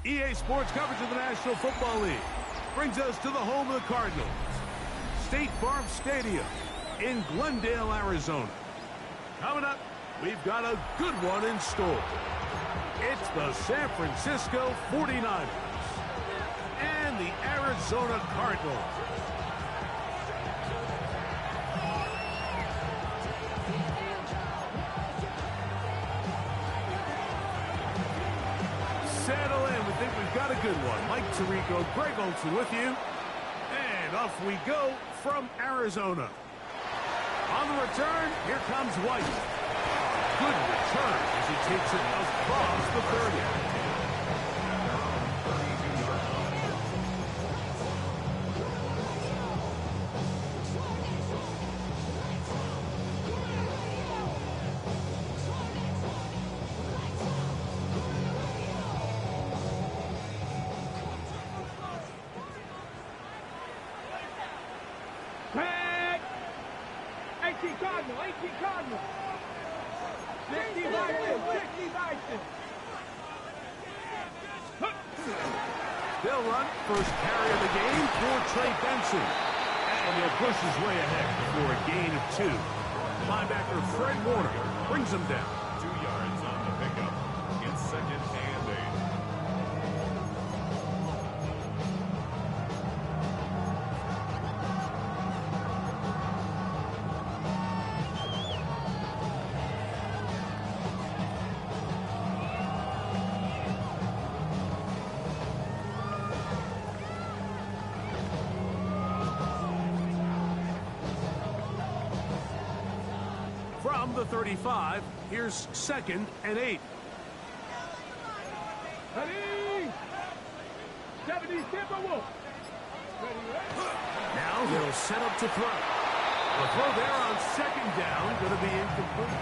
EA Sports coverage of the National Football League brings us to the home of the Cardinals, State Farm Stadium in Glendale, Arizona. Coming up, we've got a good one in store. It's the San Francisco 49ers and the Arizona Cardinals. Settle in. We think we've got a good one. Mike Tirico, Greg Olson with you. And off we go from Arizona. On the return, here comes White. Good return as he takes it across the 30. Cardinals. 60 Vikings. They'll run first carry of the game for Trey Benson. And he'll push his way ahead for a gain of 2. Linebacker Fred Warner brings him down. 2 yards on the pickup. It's 2nd and 8. From the 35, here's 2nd and 8. Ready? 70 Timberwolves. Now he'll set up to throw. The throw there on 2nd down, going to be incomplete.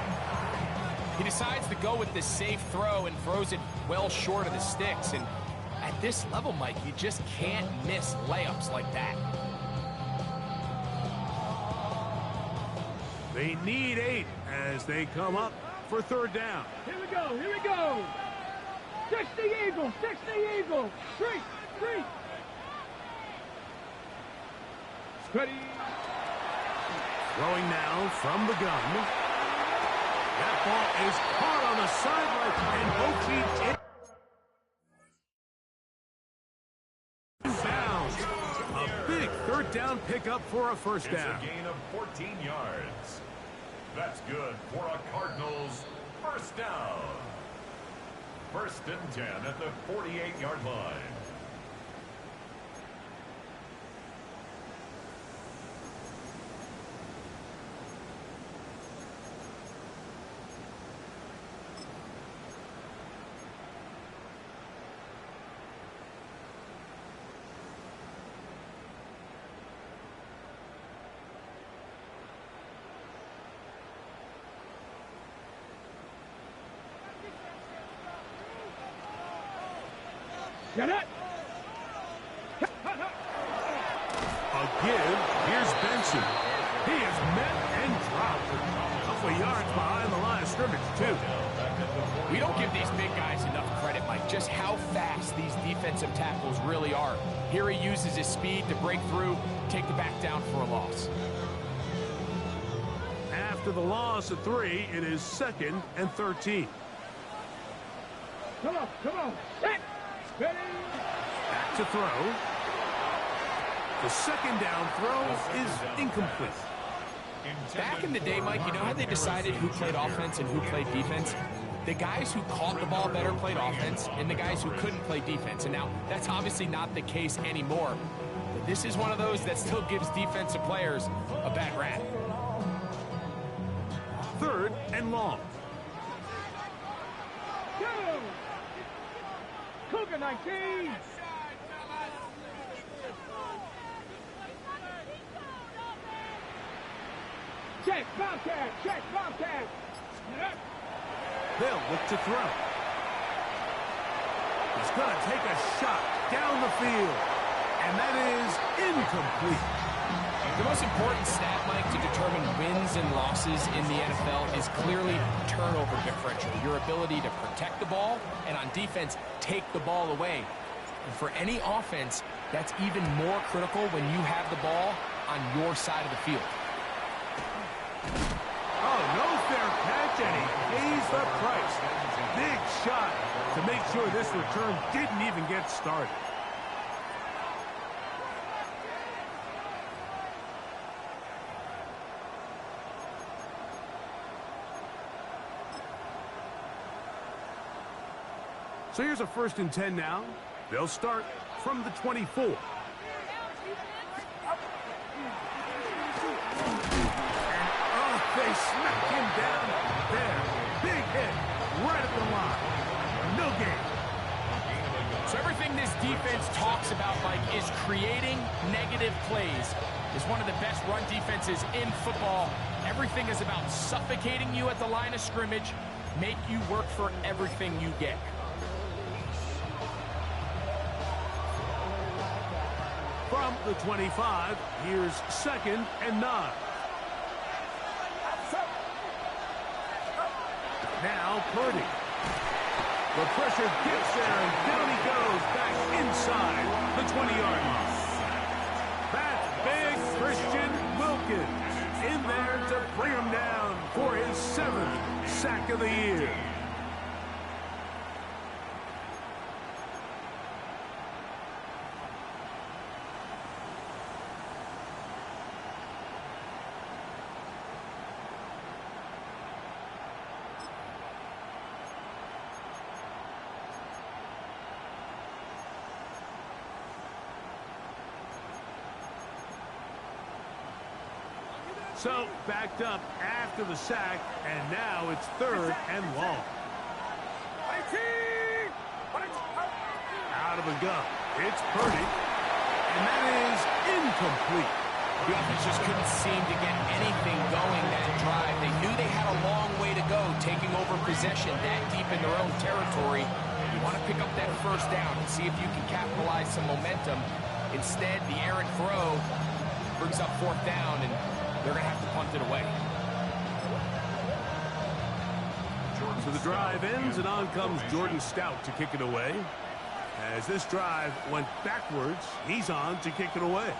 He decides to go with this safe throw and throws it well short of the sticks. And at this level, Mike, you just can't miss layups like that. They need 8 as they come up for 3rd down. Here we go. 60 Eagles. 3. Ready. Throwing now from the gun. That ball is caught on the sideline, and both teams inbounds. A big 3rd down pickup for a 1st down. It's a gain of 14 yards. That's good for a Cardinals 1st down. 1st and 10 at the 48-yard line. Get it. A give. Here's Benson. He is met and dropped. A couple of yards behind the line of scrimmage, too. We don't give these big guys enough credit, Mike, just how fast these defensive tackles really are. Here he uses his speed to break through, take the back down for a loss. After the loss of 3, it is 2nd and 13. Come on. Set. Ready. Back to throw. The 2nd down throw is incomplete. Back in the day, Mike, you know how they decided who played offense and who played defense? The guys who caught the ball better played offense, and the guys who couldn't play defense. And now, that's obviously not the case anymore. But this is one of those that still gives defensive players a bad rap. 3rd and long. Go. Cougar 19. Check, Bobcat. They'll look to throw. He's going to take a shot down the field. And that is incomplete. The most important stat, Mike, to determine wins and losses in the NFL is clearly turnover differential, your ability to protect the ball, and on defense, take the ball away. And for any offense, that's even more critical when you have the ball on your side of the field. Oh, no fair catch, and he pays the price. Big shot to make sure this return didn't even get started. So here's a 1st and 10 now. They'll start from the 24. And they smack him down there. Big hit right at the line. No gain. So everything this defense talks about, Mike, is creating negative plays. It's one of the best run defenses in football. Everything is about suffocating you at the line of scrimmage, make you work for everything you get. From the 25, here's 2nd and 9. Now Purdy. The pressure gets there, and down he goes back inside the 20-yard line. That's big Christian Wilkins in there to bring him down for his 7th sack of the year. So, backed up after the sack, and now it's 3rd and long. Out of the gun. It's Purdy, and that is incomplete. The offense just couldn't seem to get anything going that drive. They knew they had a long way to go, taking over possession that deep in their own territory. You want to pick up that 1st down and see if you can capitalize some momentum. Instead, the errant throw brings up 4th down, and they're going to have to punt it away. So the drive ends, and on comes Jordan Stout to kick it away. As this drive went backwards, he's on to kick it away.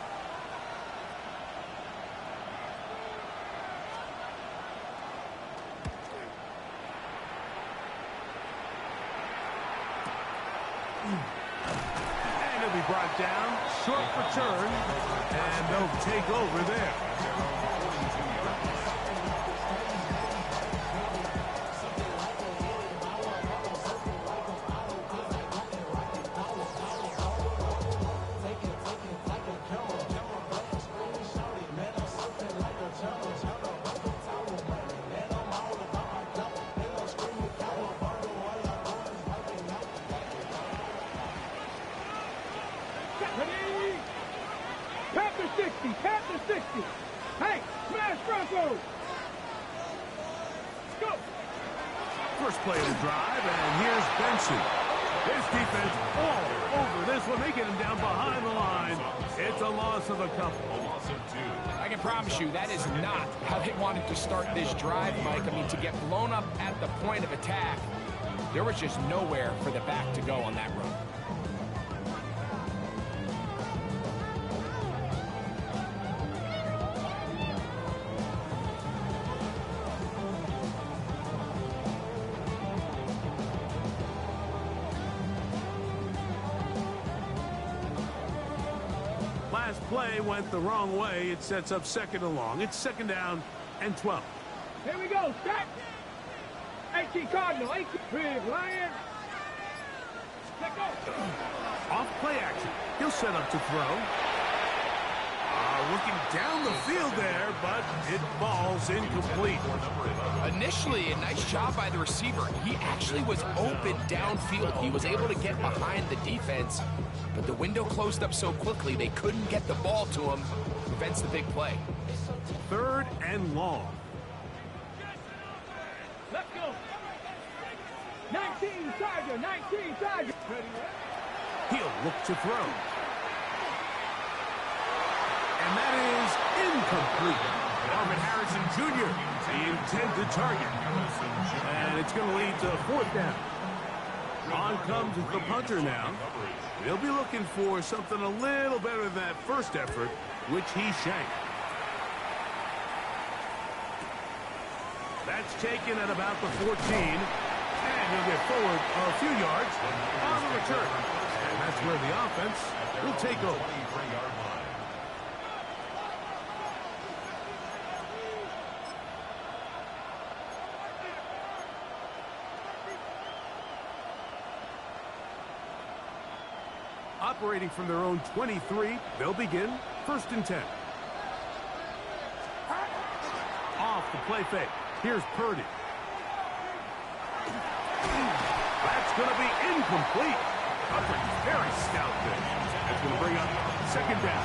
And he'll be brought down. Short return, and they'll take over there. Panther 60. Hey, smash Broncos. Go. First play of the drive, and here's Benson. His defense all over this one. They get him down behind the line. It's a loss of a couple. I can promise you that is not how they wanted to start this drive, Mike. I mean, to get blown up at the point of attack, there was just nowhere for the back to go on that run. Last play went the wrong way. It sets up 2nd and long. It's 2nd down and 12. Here we go. Stack. 18 Cardinal. 18 Big Lion. Let go. Off play action. He'll set up to throw. Looking down the field there, but it falls incomplete. Initially, a nice job by the receiver. He actually was open downfield. He was able to get behind the defense, but the window closed up so quickly they couldn't get the ball to him. Prevents the big play. 3rd and long. Let's go. 19 Tiger. 19 Tiger. He'll look to throw. And that is incomplete. Marvin Harrison Jr., the intended target. And it's going to lead to 4th down. On comes the punter now. They'll be looking for something a little better than that first effort, which he shanked. That's taken at about the 14. And he'll get forward a few yards on the return. And that's where the offense will take over. Operating from their own 23, they'll begin 1st and 10. Off the play fake. Here's Purdy. That's going to be incomplete. Coverage very stout there. That's going to bring up 2nd down.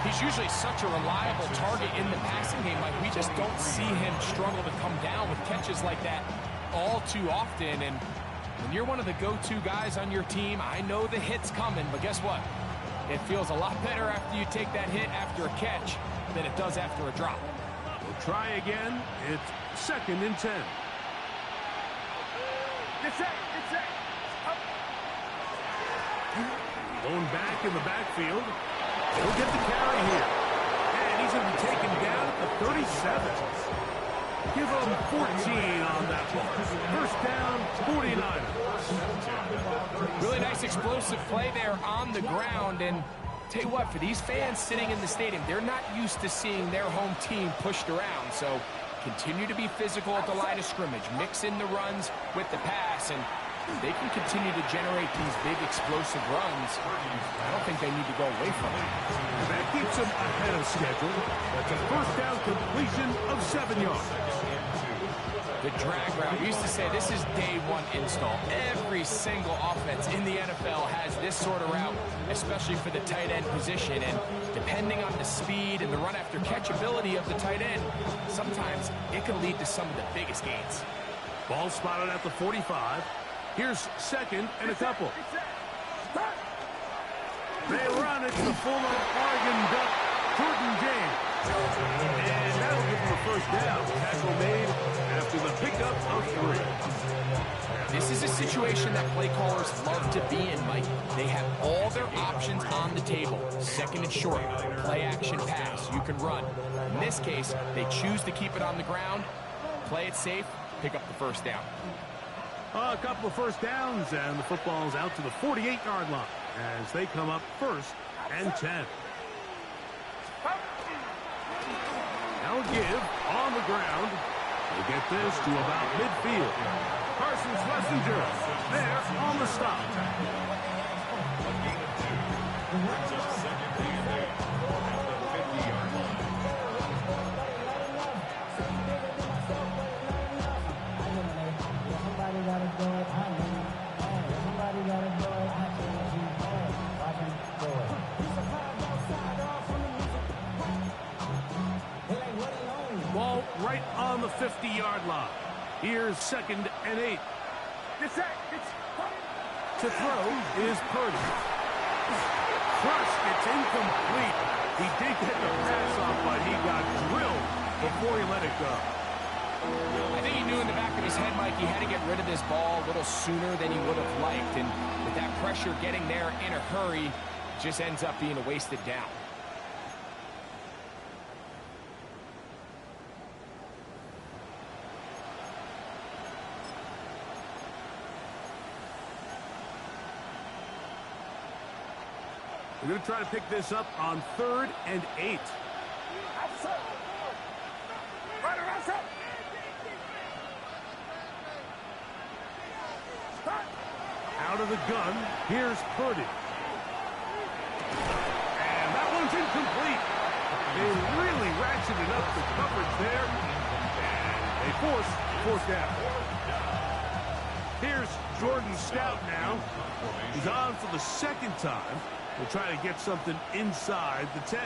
He's usually such a reliable target in the passing game. Like, we just don't see him struggle to come down with catches like that all too often. And when you're one of the go-to guys on your team, I know the hit's coming, but guess what? It feels a lot better after you take that hit after a catch than it does after a drop. We'll try again. It's 2nd and 10. Going back in the backfield. He'll get the carry here. And he's going to be taken down at the 37. Give him 14 on that ball. 1st down, 49. Really nice explosive play there on the ground. And tell you what, for these fans sitting in the stadium, they're not used to seeing their home team pushed around. So continue to be physical at the line of scrimmage. Mix in the runs with the pass. And they can continue to generate these big explosive runs. I don't think they need to go away from it. That keeps them ahead of schedule. That's a 1st down completion of 7 yards. The drag route, we used to say this is day 1 install. Every single offense in the NFL has this sort of route, especially for the tight end position. And depending on the speed and the run after catch ability of the tight end, sometimes it can lead to some of the biggest gains. Ball spotted at the 45. Here's 2nd and a couple. They run it to former Oregon Duck, Jordan James. And that'll give them a 1st down. Tackle made after the pickup of 3. This is a situation that play callers love to be in, Mike. They have all their options on the table. 2nd and short, play action pass, you can run. In this case, they choose to keep it on the ground, play it safe, pick up the 1st down. A couple of 1st downs, and the football's out to the 48-yard line as they come up 1st and 10. Now give on the ground. We'll get this to about midfield. Carson Schlesinger there on the stop. Ball right on the 50-yard line. Here's 2nd and 8. To throw is Purdy. Crushed, it's incomplete. He did get the pass off, but he got drilled before he let it go. I think he knew in the back of his head, Mike, he had to get rid of this ball a little sooner than he would have liked. And with that pressure getting there in a hurry, it just ends up being a wasted down. We're going to try to pick this up on 3rd and 8. Out of the gun, here's Purdy. And that one's incomplete. They really ratcheted up the coverage there. And they force 4th down. Here's Jordan Stout now. He's on for the 2nd time. We'll try to get something inside the 10.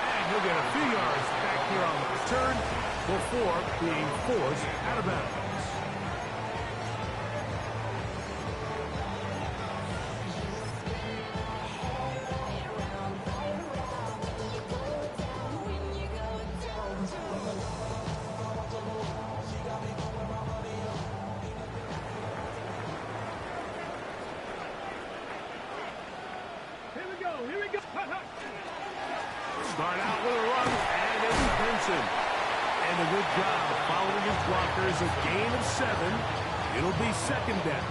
And he'll get a few yards back here on the return. before being forced out of bounds. Here we go. Start out with a run, and it's Benson. And a good job following his blockers, a gain of 7. It'll be second down.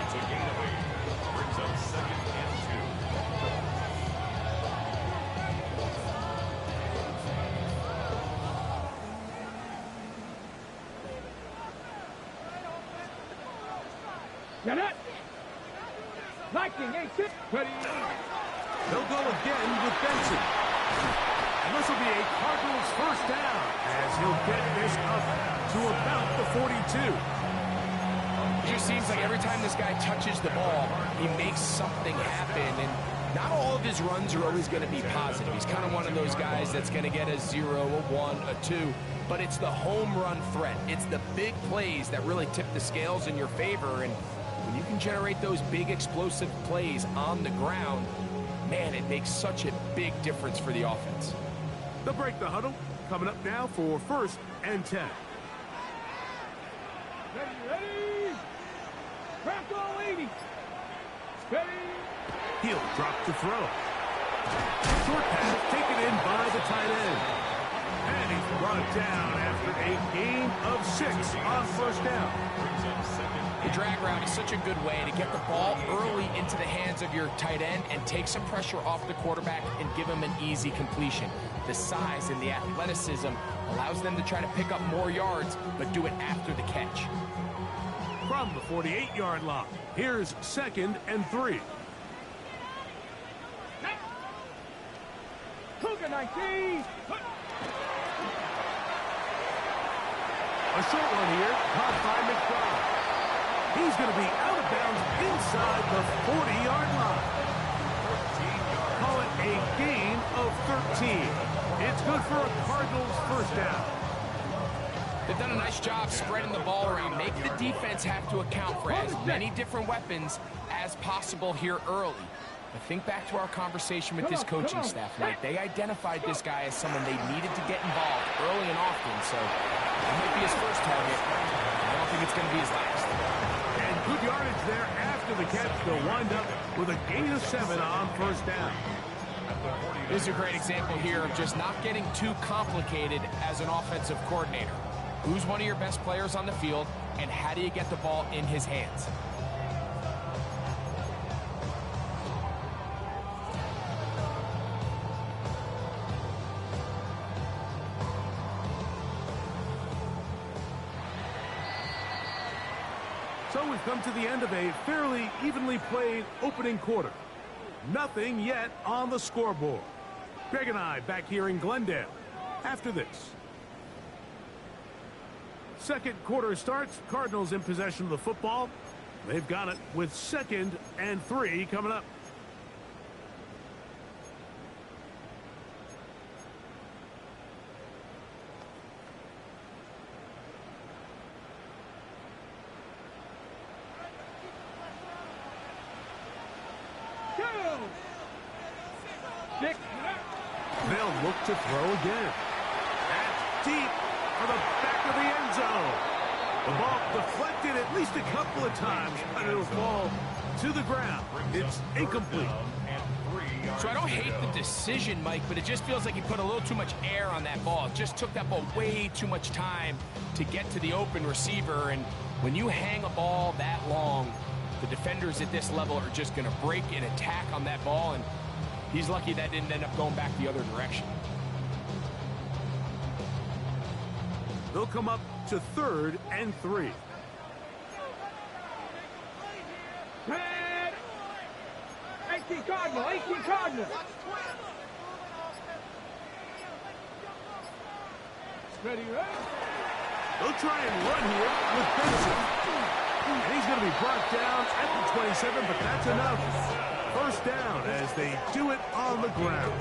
It's a gain of 8. Brings up 2nd and 2. Get it. Lightning, 8-6. Ready. They'll go again with Benson. And this will be a Cardinals first down as he'll get this up to about the 42. It just seems like every time this guy touches the ball, he makes something happen. And not all of his runs are always going to be positive. He's kind of one of those guys that's going to get a 0, a 1, a 2. But it's the home run threat. It's the big plays that really tip the scales in your favor. And when you can generate those big explosive plays on the ground, man, it makes such a big difference for the offense. They'll break the huddle. Coming up now for 1st and 10. Ready. Crack all 80. Steady. He'll drop to throw. Short pass taken in by the tight end. And he's brought down after a gain of 6 on first down. Brings up 2nd. The drag route is such a good way to get the ball early into the hands of your tight end and take some pressure off the quarterback and give him an easy completion. The size and the athleticism allows them to try to pick up more yards, but do it after the catch. From the 48-yard line, here's 2nd and 3. Cougar 19. A short one here, caught by McBride. He's going to be out of bounds inside the 40-yard line. Call it a gain of 13. It's good for a Cardinals first down. They've done a nice job spreading the ball around. Make the defense have to account for as many different weapons as possible here early. But think back to our conversation with this coaching staff, Mike. They identified this guy as someone they needed to get involved early and often, so that might be his first target. I don't think it's going to be his last. And good yardage there after the catch. They'll wind up with a gain of 7 on first down. This is a great example here of just not getting too complicated as an offensive coordinator. Who's one of your best players on the field, and how do you get the ball in his hands? So we've come to the end of a fairly evenly played opening quarter. Nothing yet on the scoreboard. Greg and I back here in Glendale after this. Second quarter starts. Cardinals in possession of the football. They've got it with 2nd and 3 coming up. They'll look to throw again. That's deep for the back of the end zone. The ball deflected at least a couple of times, but it'll fall to the ground. It's incomplete. So I don't hate the decision, Mike, but it just feels like he put a little too much air on that ball. It just took that ball way too much time to get to the open receiver. And when you hang a ball that long, the defenders at this level are just going to break and attack on that ball. And he's lucky that didn't end up going back the other direction. They'll come up to 3rd and 3. Red. 18 Cardinal, 18 Cardinal. Ready, ready. They'll try and run here with Benson. And he's going to be brought down at the 27, but that's enough. First down as they do it on the ground.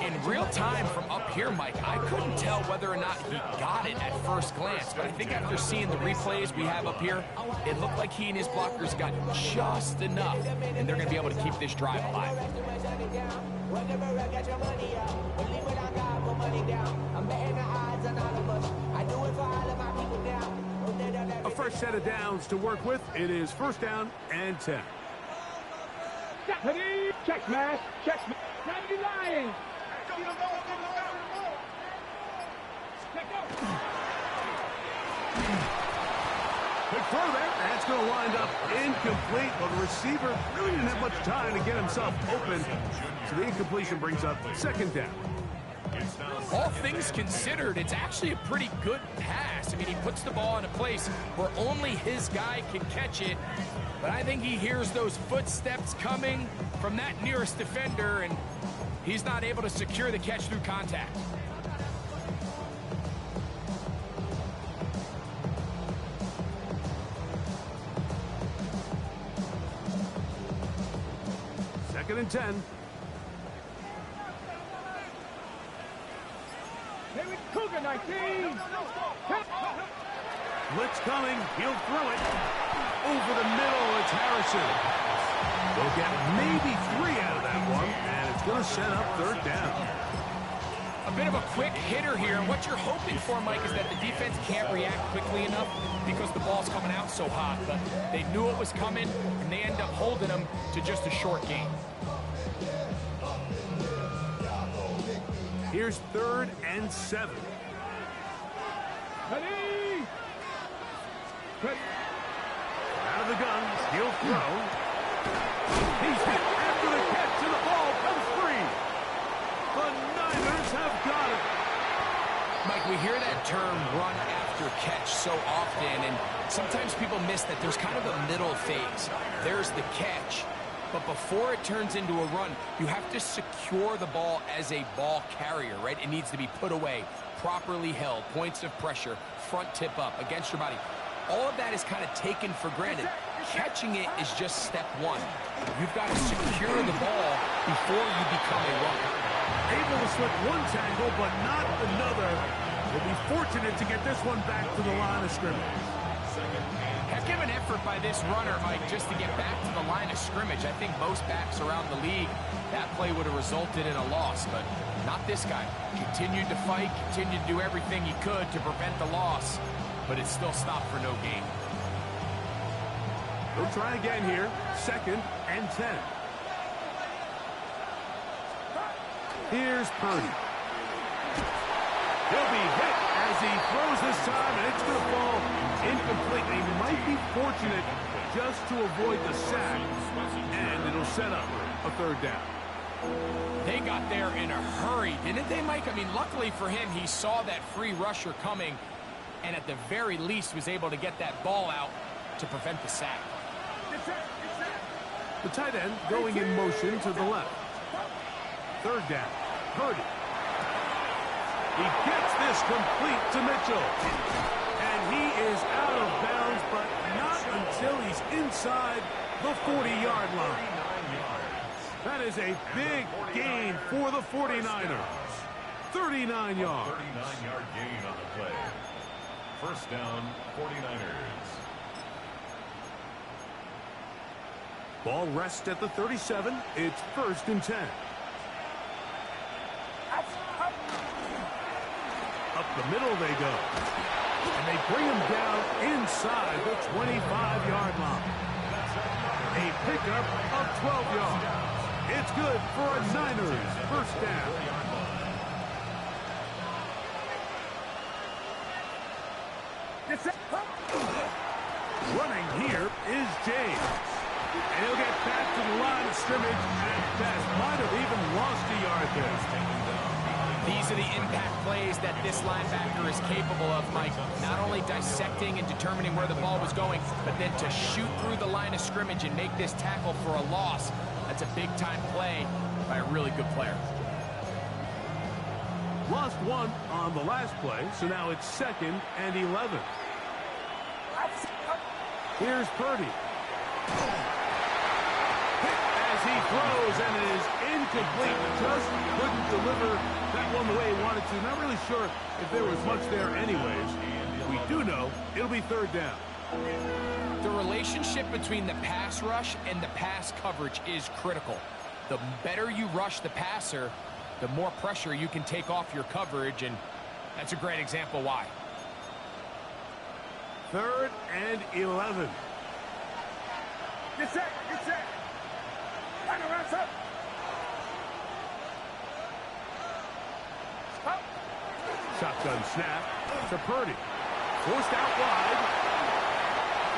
In real time from up here, Mike, I couldn't tell whether or not he got it at first glance, but I think after seeing the replays we have up here, it looked like he and his blockers got just enough, and they're going to be able to keep this drive alive. A fresh set of downs to work with. It is first down and 10. Check smash. Check smash. Now you lying. Good throw there. That's going to wind up incomplete, but the receiver really didn't have much time to get himself open. So the incompletion brings up second down. All things considered, it's actually a pretty good pass. I mean, he puts the ball in a place where only his guy can catch it. But I think he hears those footsteps coming from that nearest defender, and he's not able to secure the catch through contact. Second and 10. Cougar 19. Blitz coming. He'll throw it. Over the middle, it's Harrison. They'll get maybe 3 out of that one, and it's going to set up third down. A bit of a quick hitter here, and what you're hoping for, Mike, is that the defense can't react quickly enough because the ball's coming out so hot. But they knew it was coming, and they end up holding them to just a short gain. Here's third and 7. Ready. Out of the gun, he'll throw. He's hit after the catch, and the ball comes free. The Niners have got it. Mike, we hear that term run after catch so often, and sometimes people miss that there's kind of a middle phase. There's the catch, but before it turns into a run, you have to secure the ball as a ball carrier, right? It needs to be put away, properly held, points of pressure, front tip up against your body. All of that is kind of taken for granted. Catching it is just step one. You've got to secure the ball before you become a runner. Able to slip one tackle, but not another. Will be fortunate to get this one back to the line of scrimmage. Heck of an effort by this runner, Mike, just to get back to the line of scrimmage. I think most backs around the league, that play would have resulted in a loss, but not this guy. Continued to fight, continued to do everything he could to prevent the loss, but it still stopped for no gain. We'll try again here. Second and 10. Here's Purdy. He'll be hit as he throws this time, and it's going to fall incomplete. He might be fortunate just to avoid the sack, and it'll set up a third down. They got there in a hurry, didn't they, Mike? I mean, luckily for him, he saw that free rusher coming, and at the very least was able to get that ball out to prevent the sack. The tight end going in motion to the left. Third down. Purdy. He gets this complete to Mitchell. And he is out of bounds, but not until he's inside the 40-yard line. That is a big gain for the 49ers. 39 yards. 39-yard gain on the play. First down, 49ers. Ball rests at the 37. It's first and 10. Up the middle they go. And they bring him down inside the 25-yard line. A pickup of 12 yards. It's good for a Niners first down. Running here is James. And he'll get back to the line of scrimmage at best. Might have even lost a yard there. These are the impact plays that this linebacker is capable of, Mike. Not only dissecting and determining where the ball was going, but then to shoot through the line of scrimmage and make this tackle for a loss. That's a big-time play by a really good player. Lost one on the last play, so now it's second and 11. Here's Purdy. Hit as he throws, and it is incomplete. Just couldn't deliver that one the way he wanted to. Not really sure if there was much there anyways. We do know it'll be third down. The relationship between the pass rush and the pass coverage is critical. The better you rush the passer, the more pressure you can take off your coverage, and that's a great example why. 3rd and 11. Get set, get set. Line around, up. Stop. Shotgun snap to Purdy. Forced out wide.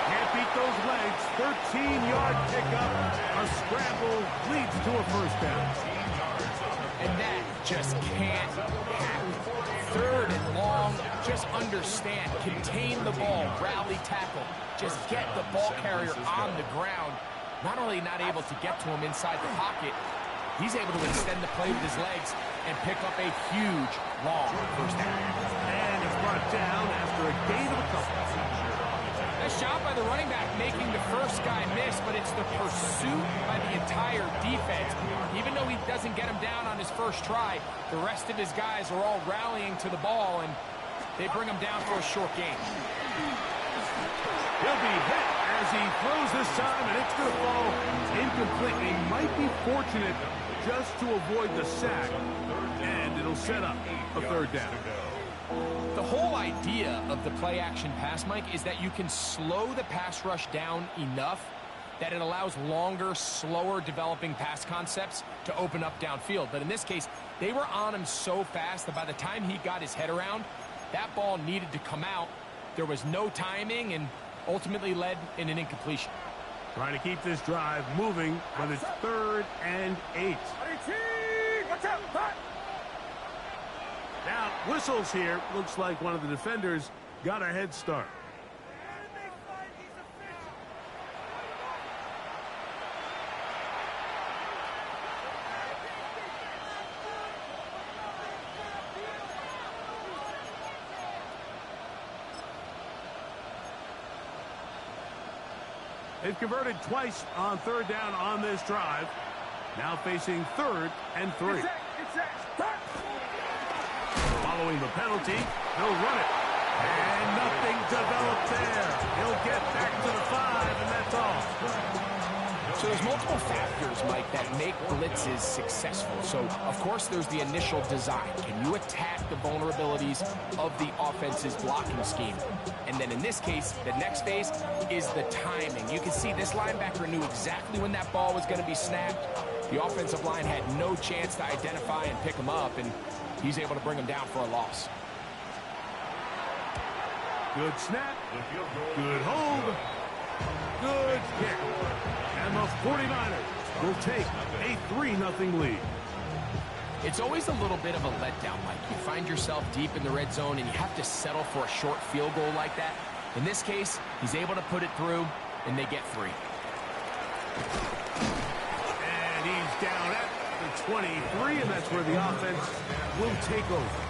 Can't beat those legs. 13-yard pickup. A scramble leads to a first down. And that just can't happen. 3rd and long, just understand, contain the ball, rally tackle. Just get the ball carrier on the ground. Not only not able to get to him inside the pocket, he's able to extend the play with his legs and pick up a huge, long first down. And it's brought down after a gain of a couple. Nice job by the running back making the first guy miss, but it's the pursuit by the entire defense. Even though he doesn't get him down on his first try, the rest of his guys are all rallying to the ball, and they bring him down for a short gain. He'll be hit as he throws this time, and it's going to fall incomplete. He might be fortunate just to avoid the sack, and it'll set up a third down. The whole idea of the play-action pass, Mike, is that you can slow the pass rush down enough that it allows longer, slower developing pass concepts to open up downfield. But in this case, they were on him so fast that by the time he got his head around, that ball needed to come out. There was no timing and ultimately led in an incompletion. Trying to keep this drive moving, but it's 3rd and 8. Watch out, hot. Now, whistles here. Looks like one of the defenders got a head start. They've converted twice on 3rd down on this drive. Now facing 3rd and 3. Following the penalty, he'll run it. And nothing developed there. He'll get back to the 5, and that's all. So there's multiple factors, Mike, that make blitzes successful. So, of course, there's the initial design. Can you attack the vulnerabilities of the offense's blocking scheme? And then in this case, the next phase is the timing. You can see this linebacker knew exactly when that ball was going to be snapped. The offensive line had no chance to identify and pick him up, and he's able to bring him down for a loss. Good snap. Good hold. Good kick. And the 49ers will take a 3-0 lead. It's always a little bit of a letdown, Mike. You find yourself deep in the red zone, and you have to settle for a short field goal like that. In this case, he's able to put it through, and they get 3. And he's down at the 23, and that's where the offense will take over.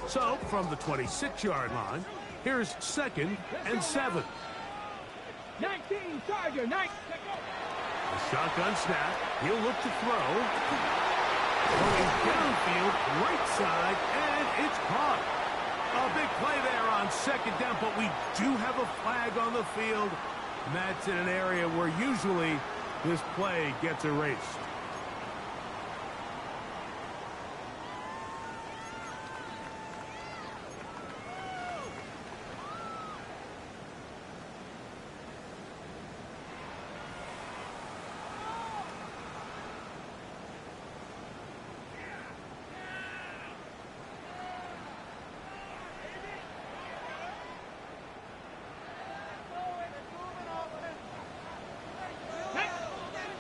So, from the 26-yard line, here's 2nd and 7. 19, Charger, 19. A shotgun snap. He'll look to throw. Going downfield, right side, and it's caught. A big play there on 2nd down, but we do have a flag on the field. And that's in an area where usually this play gets erased.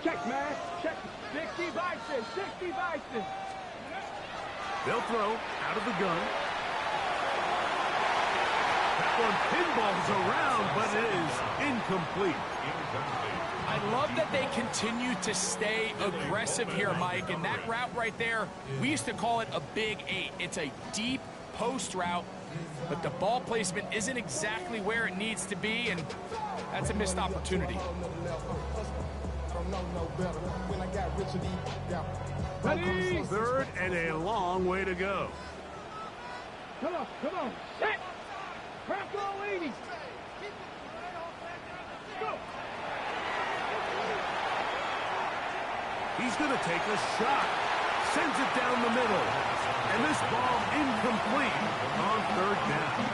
Check, man. Check. 60 vices. 60 vices. They'll throw out of the gun. That one pinballs around, but it is incomplete. I love that they continue to stay aggressive here, Mike, and that route right there, we used to call it a big 8. It's a deep post route, but the ball placement isn't exactly where it needs to be, and that's a missed opportunity. Ready? Third and a long way to go. Come on, come on. Set. Crack all 80. Go. He's going to take a shot. Sends it down the middle. And this ball incomplete on third down.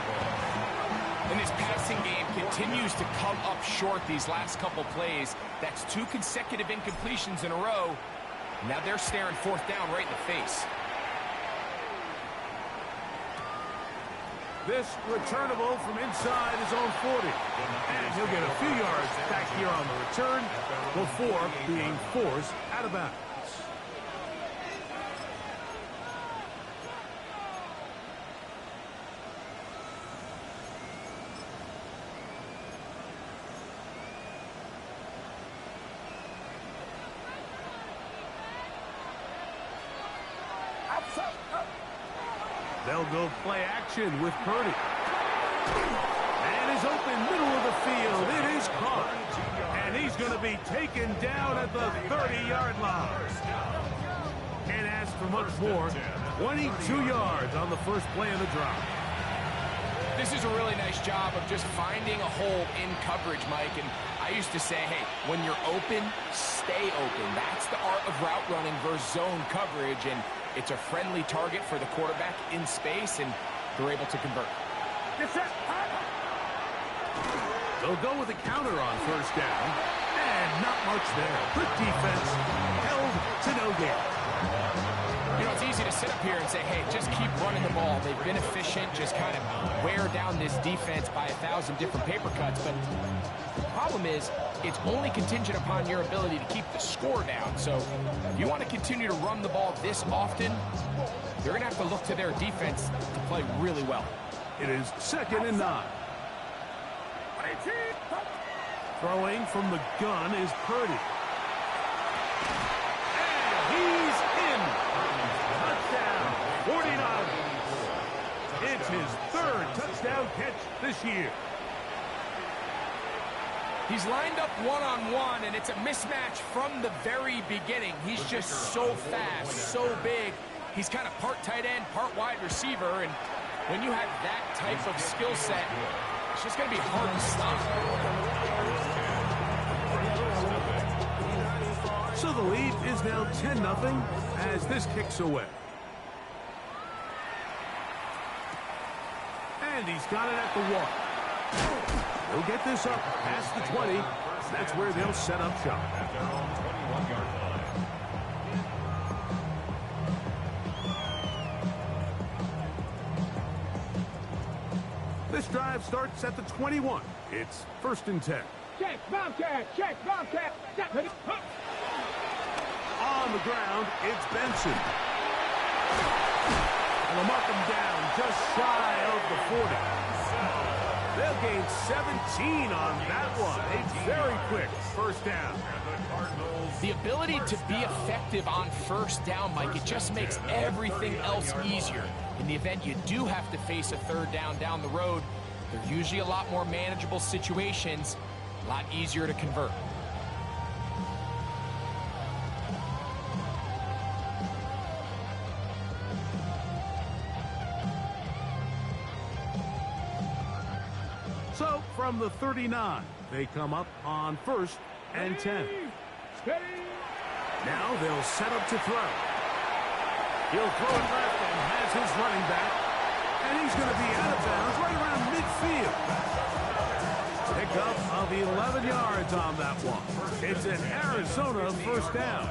And his passing game continues to come up short these last couple plays. That's 2 consecutive incompletions in a row. Now they're staring fourth down right in the face. This returnable from inside his own 40. And he'll get a few yards back here on the return before being forced out of bounds. They'll go play action with Purdy. And is open middle of the field. It is caught. And he's going to be taken down at the 30-yard line. Can't ask for much more. 22 yards on the first play of the drive. This is a really nice job of just finding a hole in coverage, Mike. And I used to say, hey, when you're open, stay open. That's the art of route running versus zone coverage. And it's a friendly target for the quarterback in space, and they're able to convert. They'll go with a counter on first down. And not much there. Good defense. Held to no gain. You know, it's easy to sit up here and say, hey, just keep running the ball. They've been efficient, just kind of wear down this defense by 1,000 different paper cuts. But the problem is, it's only contingent upon your ability to keep the score down. So if you want to continue to run the ball this often, you're going to have to look to their defense to play really well. It is 2nd and 9. Throwing from the gun is Purdy. And he's in. Touchdown, 49ers. It's his 3rd touchdown catch this year. He's lined up one-on-one, and it's a mismatch from the very beginning. He's just so fast, so big. He's kind of part tight end, part wide receiver, and when you have that type of skill set, it's just going to be hard to stop. So the lead is now 10-0 as this kicks away. And he's got it at the 1. They'll get this up past the 20. That's where they'll set up shop. This drive starts at the 21. It's 1st and 10. Check, Bobcat. Check, Bobcat. Check. On the ground, it's Benson. And they'll mark him down just shy of the 40. They'll gain 17 on that one. A very quick first down. The ability to be effective on first down, Mike, it just makes everything else easier. In the event you do have to face a 3rd down the road, they're usually a lot more manageable situations, a lot easier to convert. So from the 39, they come up on 1st and 10. Now they'll set up to throw. He'll throw it left and has his running back. And he's going to be out of bounds right around midfield. Pickup of 11 yards on that one. It's an Arizona first down.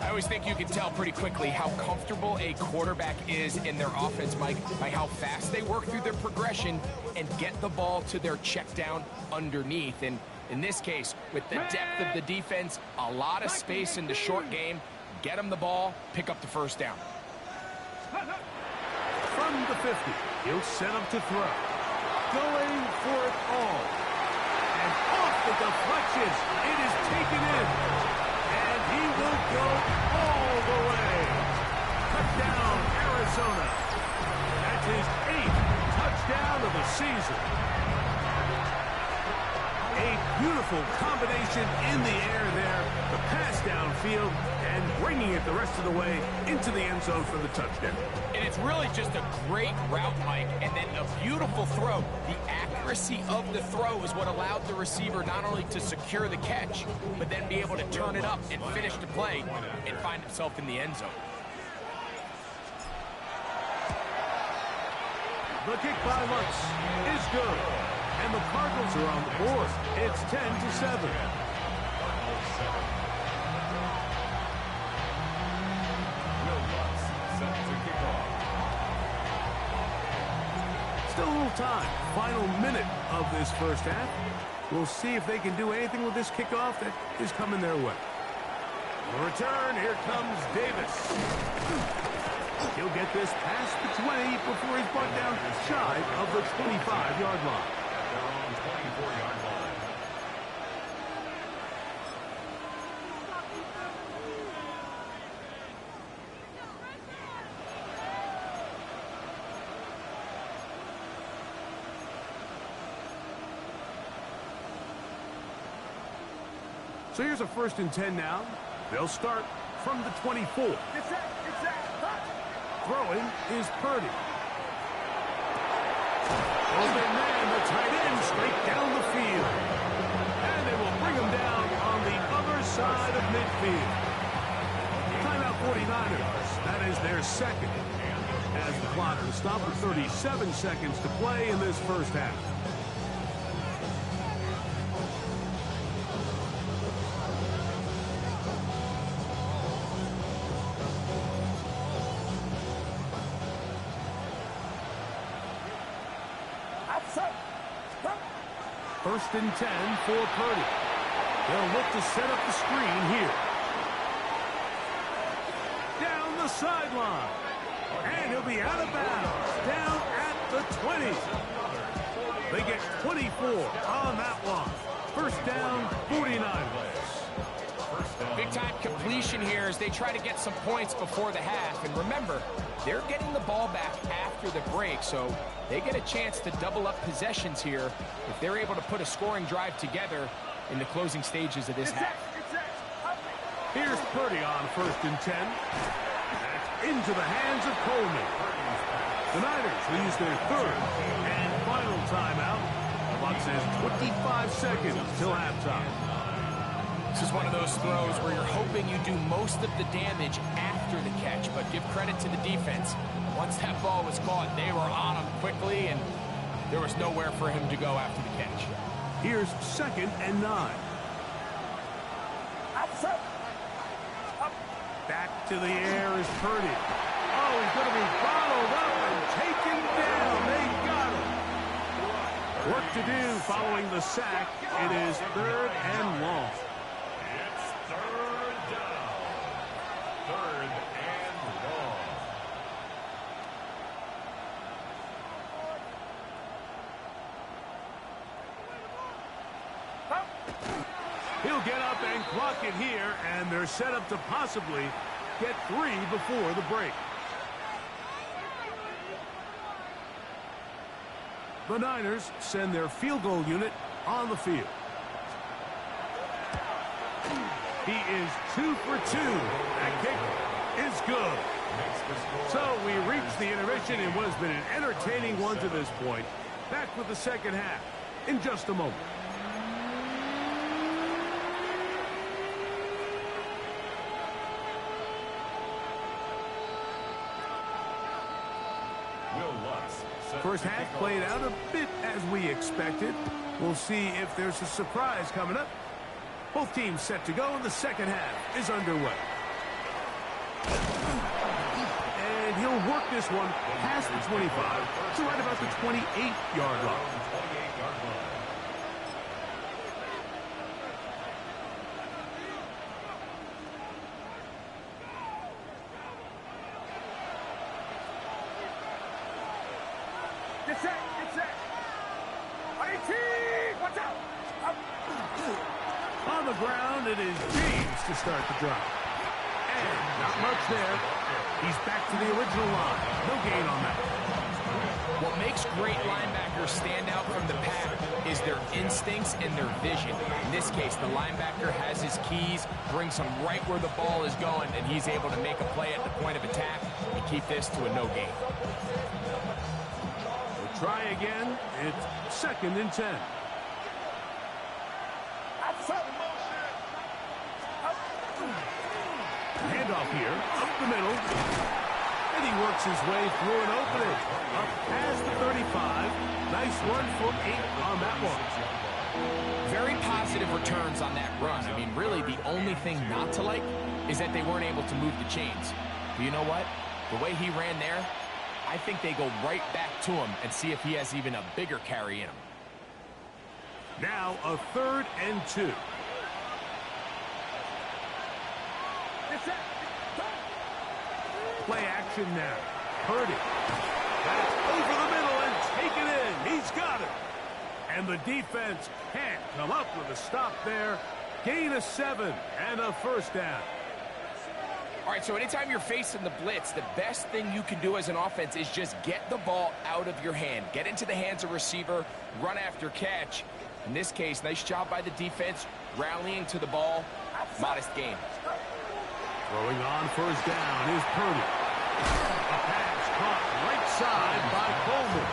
I always think you can tell pretty quickly how comfortable a quarterback is in their offense, Mike, by how fast they work through their progression and get the ball to their check down underneath. And In this case, with the depth of the defense, a lot of space in the short game, get them the ball, pick up the first down. From the 50, he'll set up to throw. Going for it all. And off the deflection, it is taken in. And he will go all the way. Touchdown, Arizona. That's his 8th touchdown of the season. A beautiful combination in the air there. The pass downfield and bringing it the rest of the way into the end zone for the touchdown. And it's really just a great route, Mike, and then a beautiful throw. The accuracy of the throw is what allowed the receiver not only to secure the catch, but then be able to turn it up and finish the play and find himself in the end zone. The kick by Lutz is good. And the Cardinals are on the board. It's 10-7. Still a little time. Final minute of this first half. We'll see if they can do anything with this kickoff that is coming their way. The return, here comes Davis. He'll get this past the 20 before he's brought down shy of the 25-yard line. 24-yard line. So here's a 1st and 10 now. They'll start from the 24. Throwing is Purdy. Open man, the tight end, straight down the field. And they will bring him down on the other side of midfield. Timeout 49ers. That is their second. As the clock will stop with 37 seconds to play in this first half. First and 10 for Purdy. They'll look to set up the screen here. Down the sideline. And he'll be out of bounds. Down at the 20. They get 24 on that one. First down, 49ers. Big-time completion here as they try to get some points before the half. And remember, they're getting the ball back after the break, so they get a chance to double up possessions here if they're able to put a scoring drive together in the closing stages of this half. Here's Purdy on 1st and 10. That's into the hands of Coleman. The Niners will use their 3rd and final timeout. The clock says 25 seconds till halftime. This is one of those throws where you're hoping you do most of the damage after the catch, but give credit to the defense. Once that ball was caught, they were on him quickly, and there was nowhere for him to go after the catch. Here's 2nd and 9. Back to the air is Purdy. Oh, he's going to be followed up and taken down. They got him. Work to do following the sack. It is 3rd and long. It's 3rd down. 3rd and long. He'll get up and clock it here, and they're set up to possibly get 3 before the break. The Niners send their field goal unit on the field. He is 2 for 2. That kick is good. So we reach the intermission in what has been an entertaining one to this point. Back with the second half in just a moment. First half played out a bit as we expected. We'll see if there's a surprise coming up. Both teams set to go, and the second half is underway. And he'll work this one past the 25 to right about the 28-yard line. Get set. Get set. 18. Watch out. On the ground, it is James to start the drive. And not much there. He's back to the original line. No gain on that. What makes great linebackers stand out from the pack is their instincts and their vision. In this case, the linebacker has his keys, brings him right where the ball is going, and he's able to make a play at the point of attack and keep this to a no gain. We'll try again. It's 2nd and 10. Handoff here, up the middle. And he works his way through an opening. Up past the 35. Nice run for 8 on that one. Very positive returns on that run. I mean, really, the only thing not to like is that they weren't able to move the chains. But you know what? The way he ran there, I think they go right back to him and see if he has even a bigger carry in him. Now a 3rd and 2. Play action now. Purdy. That's over the middle and taken in. He's got it. And the defense can't come up with a stop there. Gain of 7 and a 1st down. All right, so anytime you're facing the blitz, the best thing you can do as an offense is just get the ball out of your hand. Get into the hands of receiver, run after catch. In this case, nice job by the defense, rallying to the ball. Modest gain. Throwing on 1st down is Purdy. A pass caught right side by Coleman.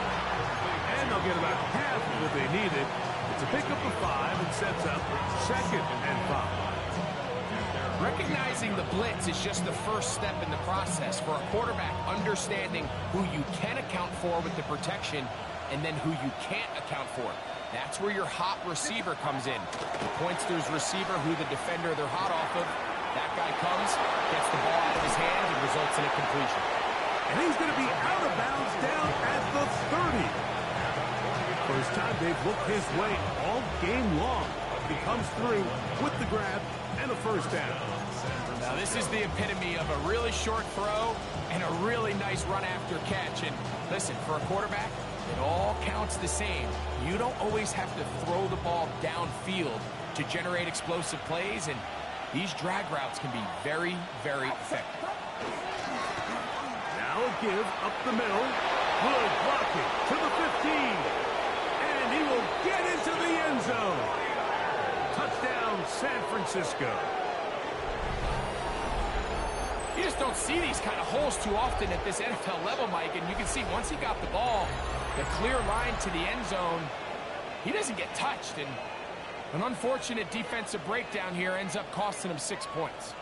And they'll get about half of what they needed. It's a pickup of 5 and sets up 2nd and 5. Recognizing the blitz is just the first step in the process for a quarterback, understanding who you can account for with the protection and then who you can't account for. That's where your hot receiver comes in. The points-throughs receiver who the defender they're hot off of. That guy comes, gets the ball out of his hands, and results in a completion. And he's going to be out of bounds down at the 30. First time they've looked his way all game long. He comes through with the grab and a 1st down. Now this is the epitome of a really short throw and a really nice run after catch. And listen, for a quarterback, it all counts the same. You don't always have to throw the ball downfield to generate explosive plays, and these drag routes can be very, very effective. Now a give up the middle. Good blocking to the 15. And he will get into the end zone. Touchdown, San Francisco. You just don't see these kind of holes too often at this NFL level, Mike. And you can see once he got the ball, the clear line to the end zone, he doesn't get touched. And an unfortunate defensive breakdown here ends up costing him 6 points.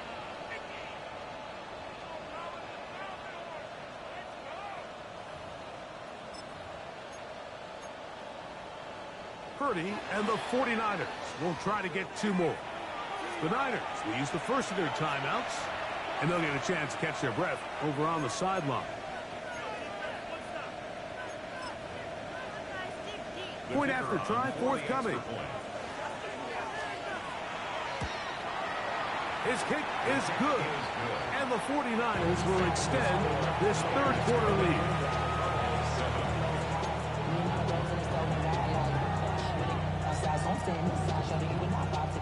Purdy and the 49ers will try to get 2 more. The Niners will use the first of their timeouts, and they'll get a chance to catch their breath over on the sideline. Point after try forthcoming. His kick is good, and the 49ers will extend this 3rd quarter lead.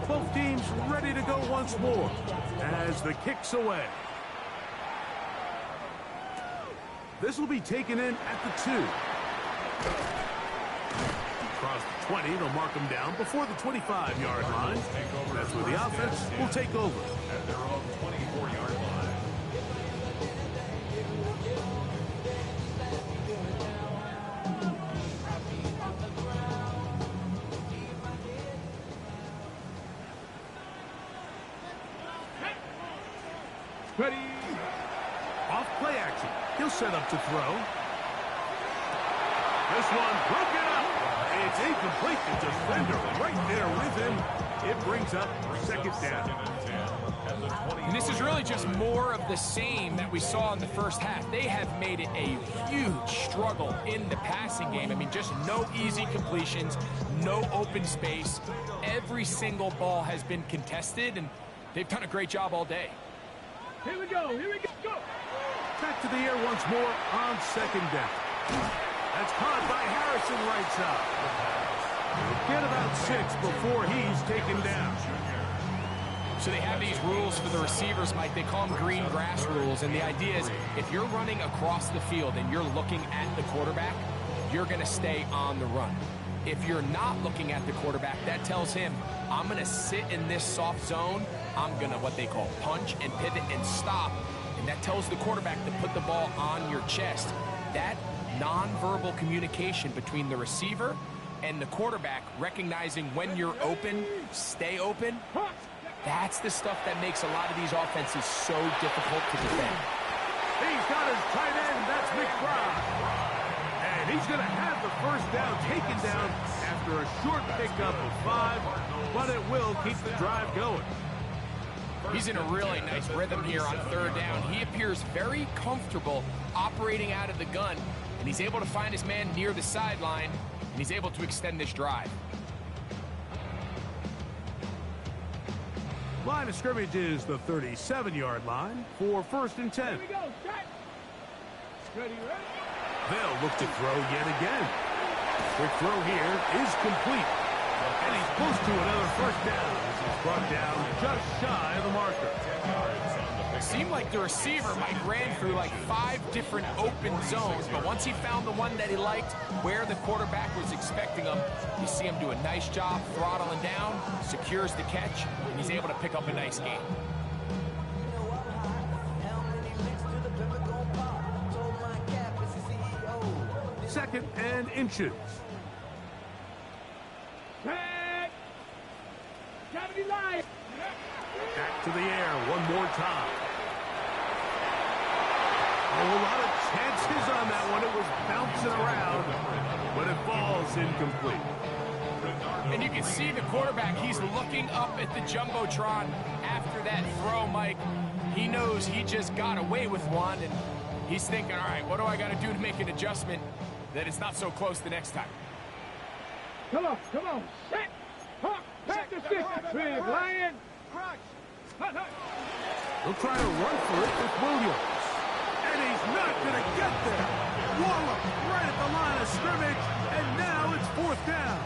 Both teams ready to go once more as the kick's away. This will be taken in at the 2. Across the 20, they'll mark them down before the 25-yard line. That's where the offense will take over. At their own 24-yard line. Ready. Off play action. He'll set up to throw. This one broken up. It's incomplete. The defender right there with him. It brings up 2nd down. And this is really just more of the same that we saw in the first half. They have made it a huge struggle in the passing game. I mean, just no easy completions, no open space. Every single ball has been contested, and they've done a great job all day. Here we go. Here we go. Go. Back to the air once more on 2nd down. That's caught by Harrison right side. Get about 6 before he's taken down. So they have these rules for the receivers, Mike. They call them green grass rules. And the idea is if you're running across the field and you're looking at the quarterback, you're going to stay on the run. If you're not looking at the quarterback, that tells him, I'm going to sit in this soft zone. I'm going to what they call punch and pivot and stop. And that tells the quarterback to put the ball on your chest. That nonverbal communication between the receiver and the quarterback, recognizing when you're open, stay open, that's the stuff that makes a lot of these offenses so difficult to defend. He's got his tight end, that's McBride. And he's going to have the first down taken down after a short pickup of 5, but it will keep the drive going. He's in a really nice rhythm here on third down. He appears very comfortable operating out of the gun, and he's able to find his man near the sideline, and he's able to extend this drive. Line of scrimmage is the 37-yard line for 1st and 10. Here we go, set. Ready, ready. They'll look to throw yet again. Quick throw here is complete. And he's close to another first down. This is brought down just shy of the marker. It seemed like the receiver, Mike, ran through like 5 different open zones, but once he found the one that he liked, where the quarterback was expecting him, you see him do a nice job throttling down, secures the catch, and he's able to pick up a nice gain. Second and inches. Set. 70 line. Back to the air one more time. A lot of chances on that one. It was bouncing around, but it falls incomplete. And you can see the quarterback, he's looking up at the Jumbotron after that throw, Mike. He knows he just got away with one, and he's thinking, all right, what do I got to do to make an adjustment that it's not so close the next time? Come on, set. Hawk, back to 6. Big Lion. He'll try to run for it with Williams. And he's not going to get there. Wallop right at the line of scrimmage, and now it's 4th down.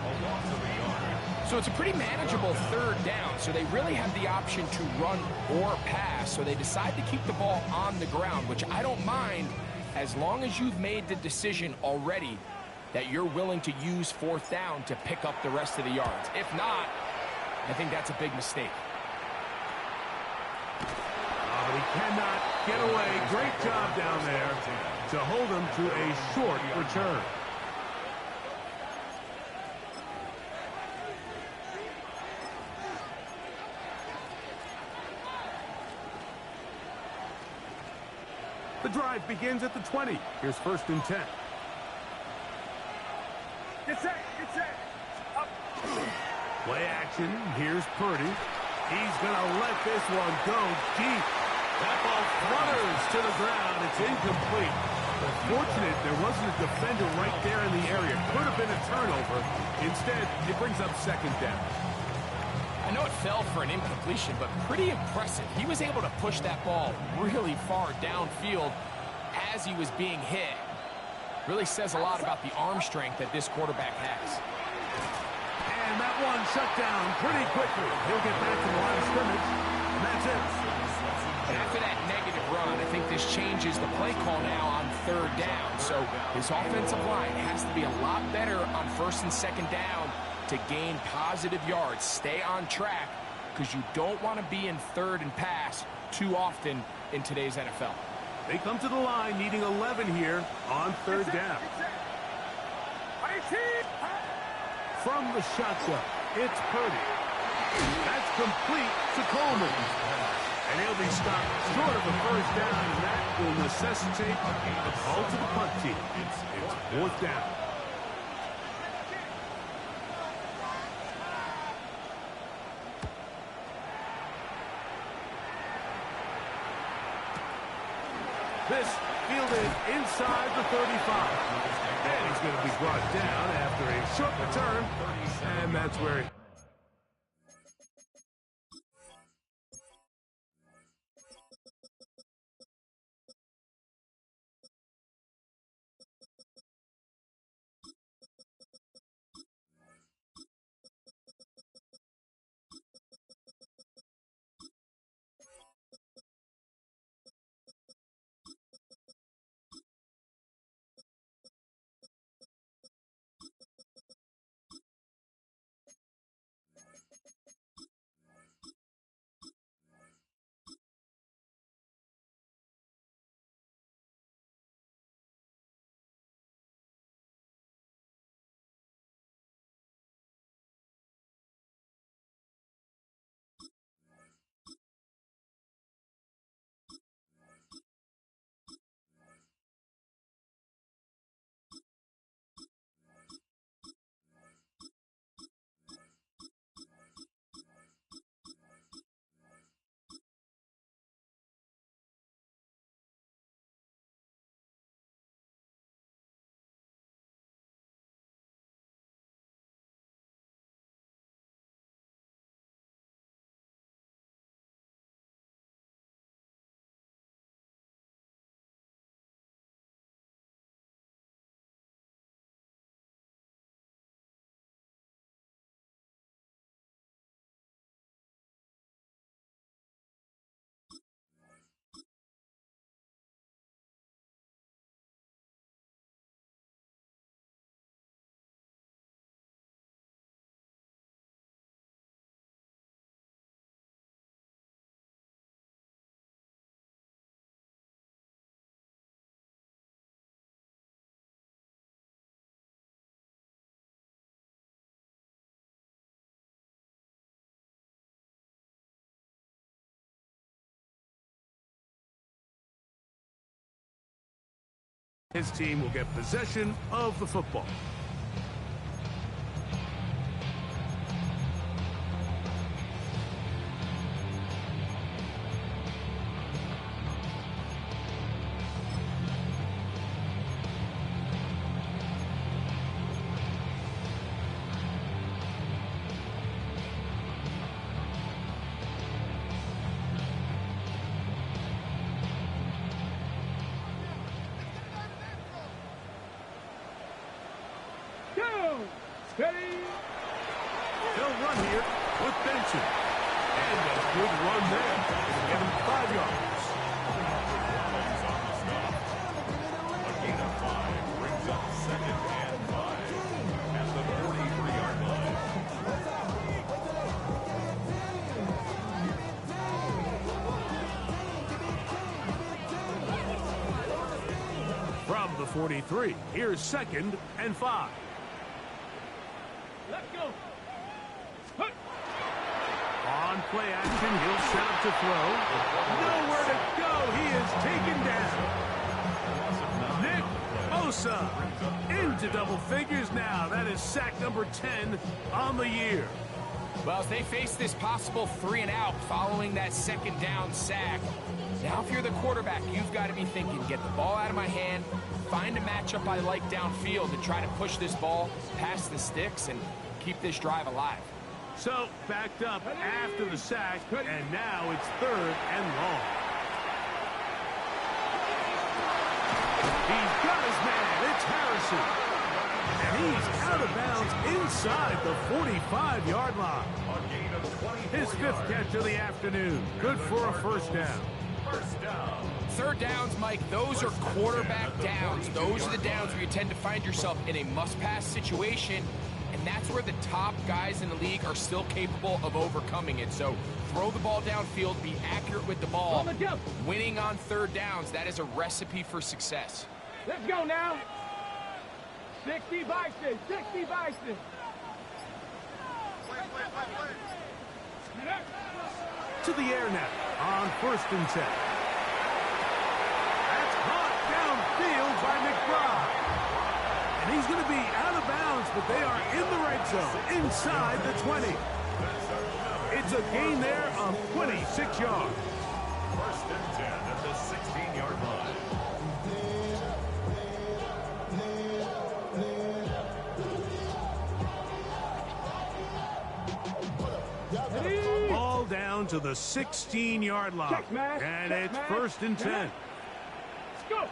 So it's a pretty manageable third down, so they really have the option to run or pass, so they decide to keep the ball on the ground, which I don't mind as long as you've made the decision already that you're willing to use 4th down to pick up the rest of the yards. If not, I think that's a big mistake. But he cannot get away. Great job down there to hold him to a short return. The drive begins at the 20. Here's 1st and 10. Get set. Up. Play action. Here's Purdy. He's going to let this one go deep. That ball flutters to the ground. It's incomplete. But fortunate there wasn't a defender right there in the area. Could have been a turnover. Instead, it brings up 2nd down. I know it fell for an incompletion, but pretty impressive. He was able to push that ball really far downfield as he was being hit. Really says a lot about the arm strength that this quarterback has. And that one shut down pretty quickly. He'll get back to the line of scrimmage, and that's it. And after that negative run, I think this changes the play call now on 3rd down. So his offensive line has to be a lot better on 1st and 2nd down to gain positive yards. Stay on track, because you don't want to be in 3rd and pass too often in today's NFL. They come to the line needing 11 here on 3rd down. From the shotgun, it's Purdy. That's complete to Coleman. And he'll be stopped short of the 1st down, and that will necessitate a call to the punt team. It's 4th down. This fielded inside the 35. And he's going to be brought down after a short return. And that's where he... His team will get possession of the football. Steady. They'll run here with Benson. And a good run there. It'll get him 5 yards. A gain of 5 brings up 2nd and 5 at the 43-yard line. From the 43, here's 2nd and 5. Let's go. On play action, he'll set up to throw. Nowhere to go. He is taken down. Nick Bosa into double figures now. That is sack number 10 on the year. Well, as they face this possible 3-and-out following that 2nd down sack, now if you're the quarterback, you've got to be thinking, get the ball out of my hand, find a matchup I like downfield and try to push this ball past the sticks and keep this drive alive. So, backed up after the sack, and now it's 3rd and long. He's got his man. It's Harrison. And he's out of bounds inside the 45-yard line. His 5th catch of the afternoon. Good for a first down. First down. 3rd downs, Mike, those are quarterback downs. Those are the downs where you tend to find yourself in a must-pass situation, and that's where the top guys in the league are still capable of overcoming it. So throw the ball downfield, be accurate with the ball. Winning on 3rd downs, that is a recipe for success. Let's go now. 60 Bison. 60 Bison. To the air now on 1st and 10. That's caught downfield by McBride. And he's going to be out of bounds, but they are in the red zone inside the 20. It's a gain there of 26 yards. 1st and 10 at the 16-yard line. Ball down to the 16-yard line. And it's 1st and 10. Let's go.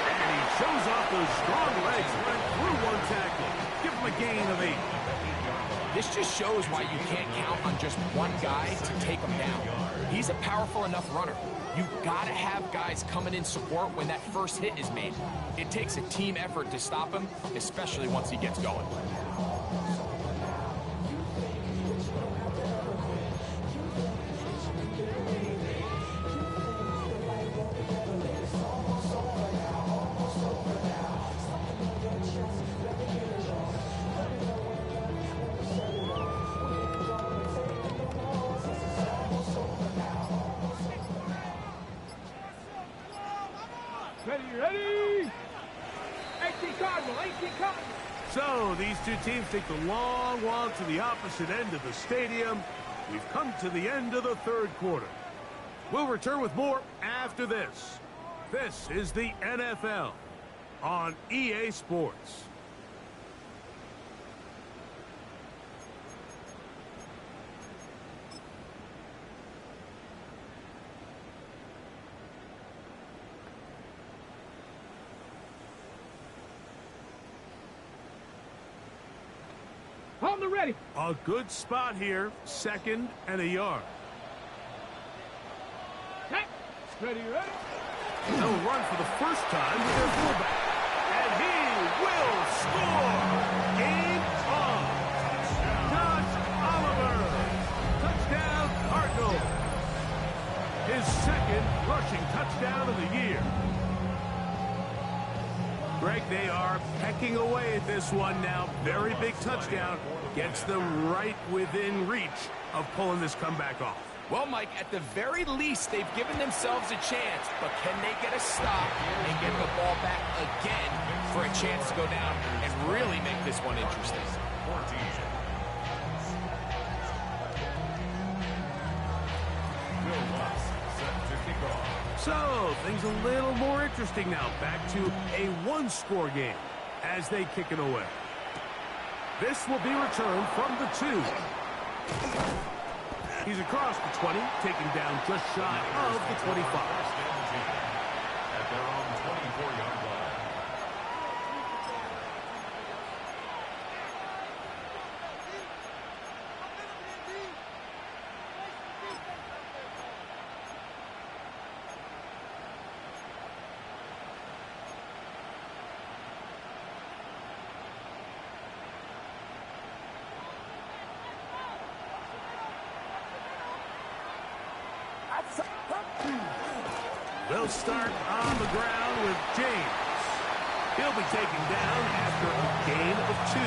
And he shows off those strong legs right through one tackle. Give him a gain of 8. This just shows why you can't count on just one guy to take him down. He's a powerful enough runner. You've got to have guys coming in support when that first hit is made. It takes a team effort to stop him, especially once he gets going. Ready? 18 Cardinal. So these two teams take the long walk to the opposite end of the stadium. We've come to the end of the 3rd quarter. We'll return with more after this. This is the NFL on EA Sports. On the ready. A good spot here, 2nd and a yard. Ready. They'll run for the first time with their fullback. And he will score! Game on! Josh Oliver! Touchdown, Cardinals! His 2nd rushing touchdown of the year. Greg, they are pecking away at this one now. Very big touchdown. Gets them right within reach of pulling this comeback off. Well, Mike, at the very least, they've given themselves a chance, but can they get a stop and get the ball back again for a chance to go down and really make this one interesting? 14. So, things a little more interesting now. Back to a one-score game as they kick it away. This will be returned from the 2. He's across the 20, taken down just shy of the 25. At their own 24-yard line. They'll start on the ground with James. He'll be taken down after a gain of 2.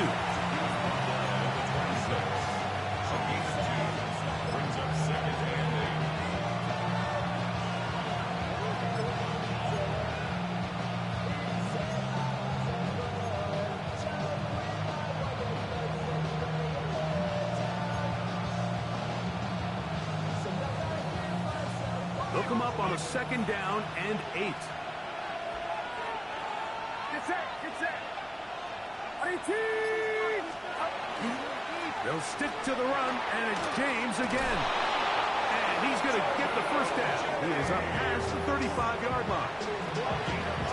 A gain of 2 brings up 2nd and 8. They'll come up on a 2nd down and 8. Get set. Get set. 18. They'll stick to the run, and it's James again. And he's going to get the first down. He is up past the 35-yard line.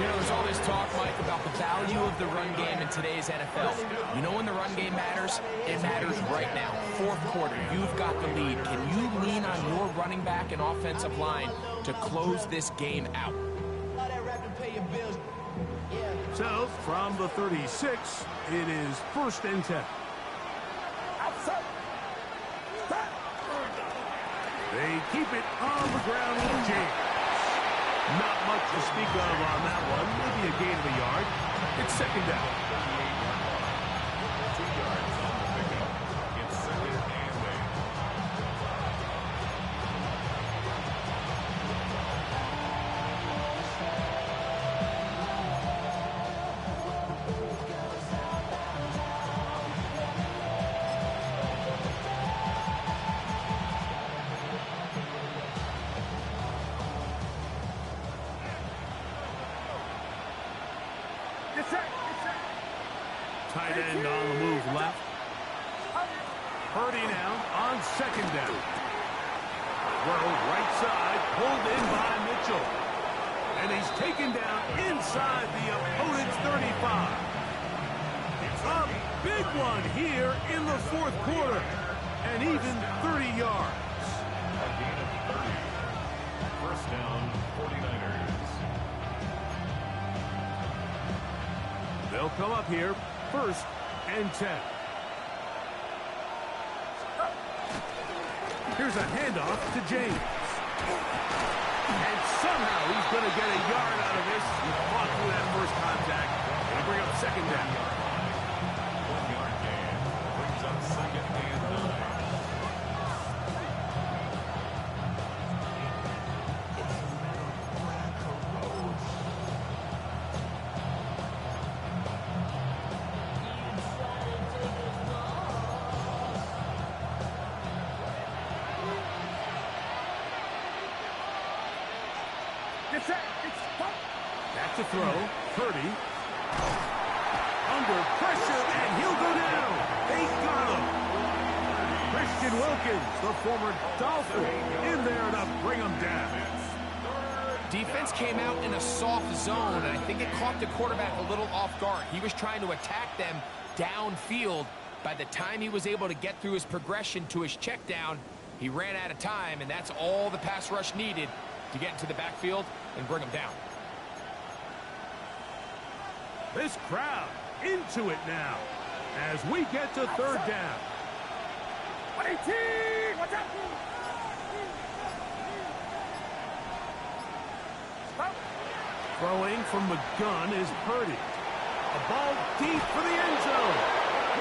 You know, there's all this talk, Mike, about the value of the run game in today's NFL. You know when the run game matters? It matters right now. 4th quarter, you've got the lead. Can you lean on your running back and offensive line to close this game out? So, from the 36, it is 1st and 10. They keep it on the ground with James. Not much to speak of on that one. Maybe a gain of a yard. It's 2nd down. 2 yards on the pickup. It's 2nd and 8. Tight end on the move left. Purdy now on 2nd down. Throw right side, pulled in by Mitchell. And he's taken down inside the opponent's 35. A big one here in the 4th quarter. And even 30 yards. A gain of 30. 1st down, 49ers. They'll come up here, 1st and 10. Here's a handoff to James. And somehow he's going to get a yard out of this. He fought through that first contact. It'll bring up 2nd down. 1-yard gain brings up 2nd and 9. Back to throw. Purdy. Under pressure, and he'll go down. They got him. Christian Wilkins, the former Dolphin, in there to bring him down. Defense came out in a soft zone, and I think it caught the quarterback a little off guard. He was trying to attack them downfield. By the time he was able to get through his progression to his check down, he ran out of time, and that's all the pass rush needed to get into the backfield and bring him down. This crowd into it now as we get to 3rd down. 18. Watch out. Throwing from the gun is Purdy. A ball deep for the end zone.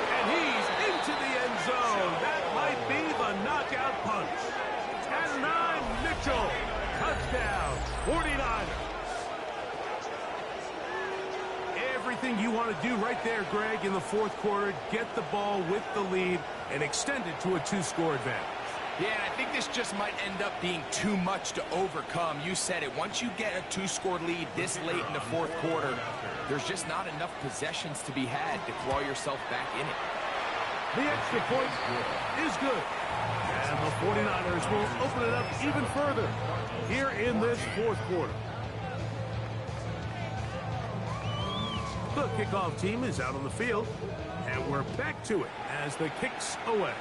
And he's into the end zone. That might be the knockout punch. And 9, Mitchell. Touchdown, 49ers. Everything you want to do right there, Greg, in the fourth quarter, get the ball with the lead and extend it to a 2-score advantage. Yeah, and I think this just might end up being too much to overcome. You said it. Once you get a 2-score lead this late in the fourth quarter, there's just not enough possessions to be had to claw yourself back in it. The extra point is good. And the 49ers will open it up even further here in this fourth quarter. The kickoff team is out on the field, and we're back to it as the kick's away.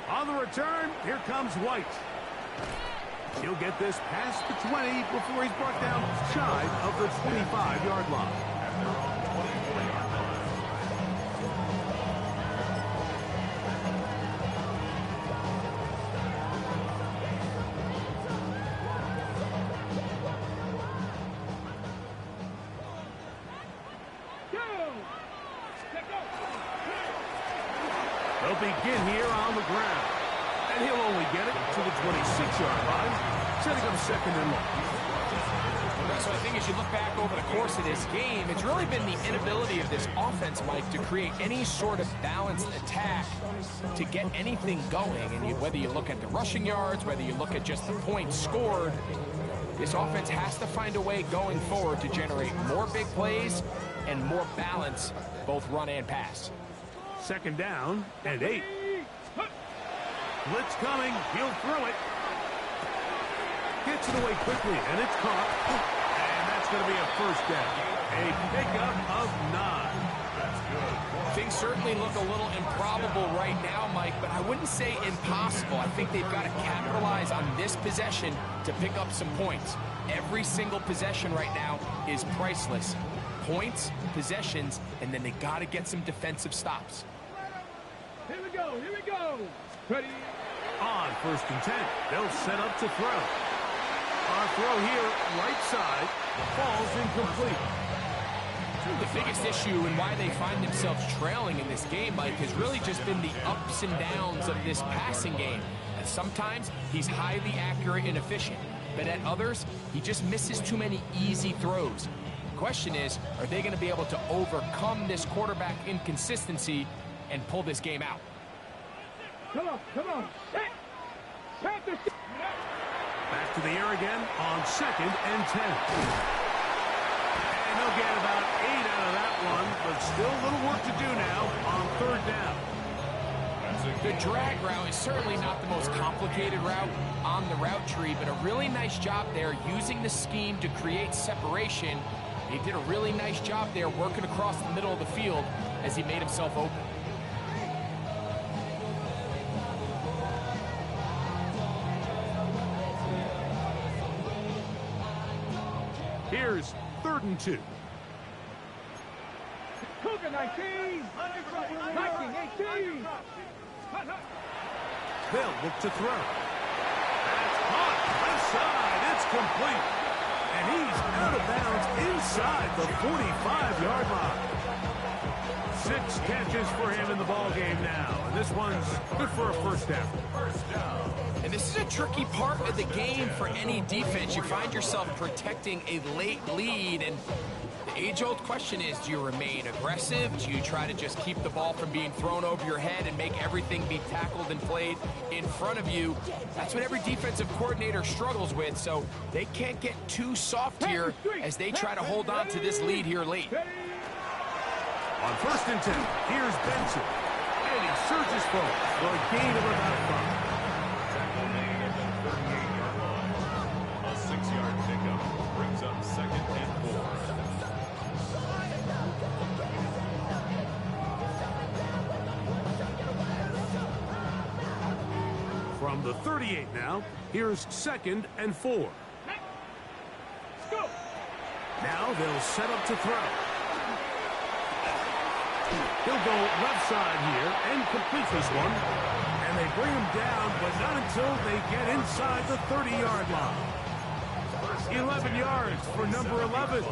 On the return, here comes White. He'll get this past the 20 before he's brought down shy of the 25-yard line. They'll begin here on the ground. And he'll only get it to the 26-yard line, setting up second and long. So I think as you look back over the course of this game, it's really been the inability of this offense, Mike, to create any sort of balanced attack to get anything going. And whether you look at the rushing yards, whether you look at just the points scored, this offense has to find a way going forward to generate more big plays and more balance, both run and pass. Second down and 8. Blitz coming. He'll throw it. Gets it away quickly, and it's caught. And that's going to be a first down. A pickup of 9. That's good. Things certainly look a little improbable right now, Mike, but I wouldn't say impossible. I think they've got to capitalize on this possession to pick up some points. Every single possession right now is priceless. Points, possessions, and then they got to get some defensive stops. Here we go, here we go. Ready? On first and 10, they'll set up to throw. Our throw here, right side, falls incomplete. The biggest issue and why they find themselves trailing in this game, Mike, has really just been the ups and downs of this passing game. And sometimes he's highly accurate and efficient, but at others, he just misses too many easy throws. The question is, are they going to be able to overcome this quarterback inconsistency and pull this game out? Come on, come on. Set. Back to the air again on second and 10. And they'll get about 8 out of that one, but still a little work to do now on third down. The drag route is certainly not the most complicated route on the route tree, but a really nice job there using the scheme to create separation. He did a really nice job there working across the middle of the field as he made himself open. Here's third and 2. Cougar 19. Viking 18. They'll look to throw. That's caught. Left side. It's complete. And he's out of bounds inside the 45-yard line. 6 catches for him in the ballgame now. And this one's good for a first down. And this is a tricky part of the game for any defense. You find yourself protecting a late lead, and the age-old question is, do you remain aggressive? Do you try to just keep the ball from being thrown over your head and make everything be tackled and played in front of you? That's what every defensive coordinator struggles with, so they can't get too soft here as they try to hold on to this lead here late. On first and 10, here's Benson. And he surges forward for a gain of about 5. A 6-yard pickup brings up second and 4. From the 38 now, here's second and 4. Go. Now they'll set up to throw. He'll go left side here and complete this one. And they bring him down, but not until they get inside the 30-yard line. 11 yards for number 11.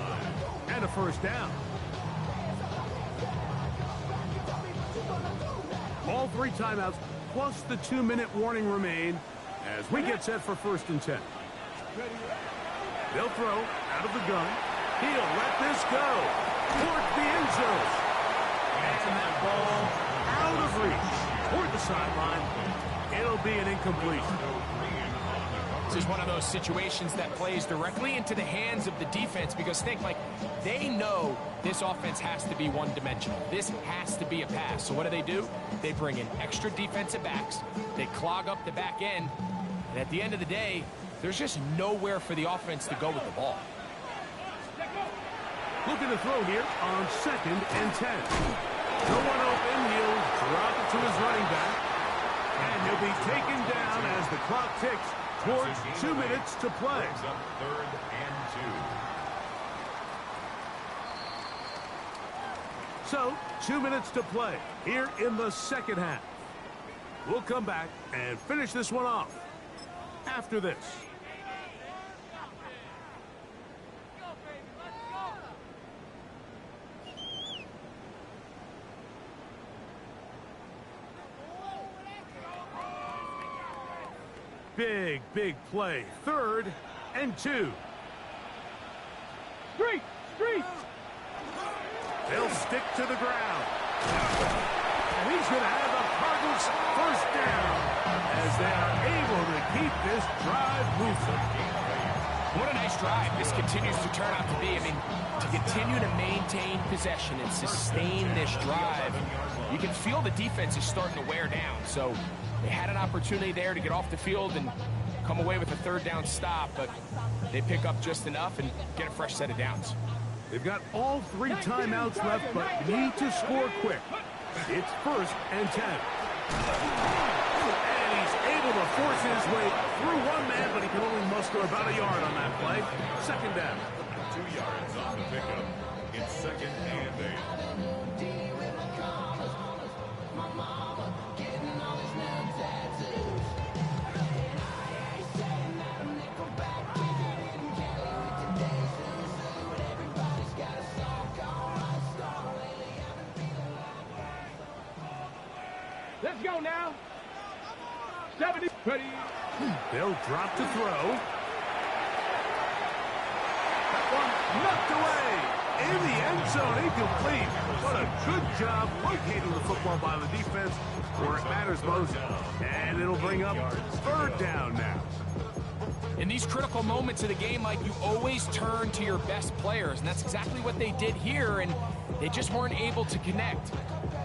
And a first down. All 3 timeouts plus the 2-minute warning remain as we get set for 1st and 10. They'll throw out of the gun. He'll let this go towards the end zone. And that ball out of reach toward the sideline. It'll be an incomplete. This is one of those situations that plays directly into the hands of the defense because think, like, they know this offense has to be one-dimensional. This has to be a pass. So what do? They bring in extra defensive backs. They clog up the back end. And at the end of the day, there's just nowhere for the offense to go with the ball. Looking to throw here on 2nd and 10. No one open. He'll drop it to his running back. And he'll be taken down as the clock ticks towards 2 minutes to play. 3rd and 2. So, 2 minutes to play here in the 2nd half. We'll come back and finish this one off after this. Big play. 3rd and 2. Street! They'll stick to the ground. And he's going to have the Cardinals 1st down as they are able to keep this drive moving. What a nice drive this continues to turn out to be. I mean, to continue to maintain possession and sustain this drive, you can feel the defense is starting to wear down. So they had an opportunity there to get off the field and come away with a 3rd down stop, but they pick up just enough and get a fresh set of downs. They've got all 3 timeouts left, but need to score quick. It's 1st and 10. And he's able to force his way through one man, but he can only muster about a yard on that play. 2nd down. 2 yards on the pickup. It's 2nd and 8. Let's go now. 70. Ready. They'll drop to throw. That one knocked away. In the end zone, incomplete. What a good job locating the football by the defense where it matters most. And it'll bring up 3rd down now. In these critical moments of the game, Mike, you always turn to your best players, and that's exactly what they did here, and they just weren't able to connect.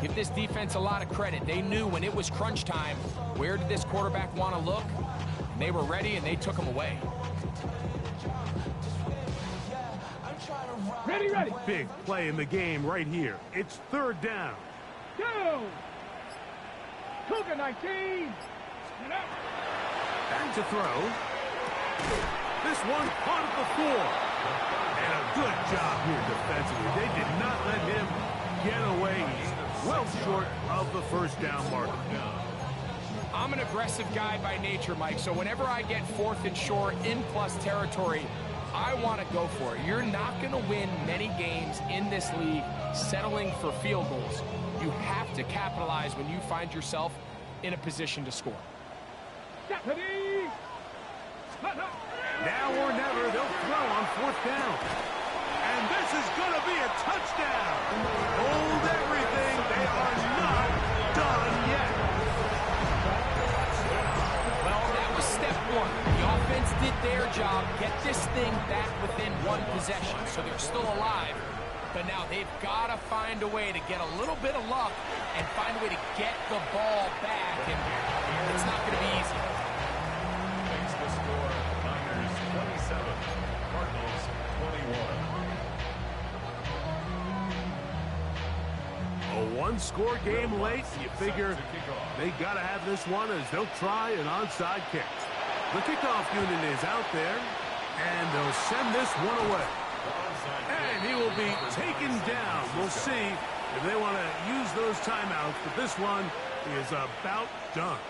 Give this defense a lot of credit. They knew when it was crunch time, where did this quarterback want to look? And they were ready, and they took him away. Ready. Big play in the game right here. It's 3rd down. Go. Cougar 19. Back to throw. This one caught at the 4. And a good job here defensively. They did not let him get away. He's well short of the 1st down mark. I'm an aggressive guy by nature, Mike, so whenever I get 4th and short in plus territory, I want to go for it. You're not going to win many games in this league settling for field goals. You have to capitalize when you find yourself in a position to score. Now or never, they'll throw on 4th down. And this is going to be a touchdown. Hold everything. They are not done yet. Well, that was step 1. The offense did their job, get this thing back within 1 possession, so they're still alive. But now they've got to find a way to get a little bit of luck and find a way to get the ball back, and it's not going to be easy. Makes the score Niners 27, Cardinals 21. A 1-score game late. You figure they got to have this one as they'll try an onside kick. The kickoff unit is out there, and they'll send this one away. And he will be taken down. We'll see if they want to use those timeouts, but this one is about done.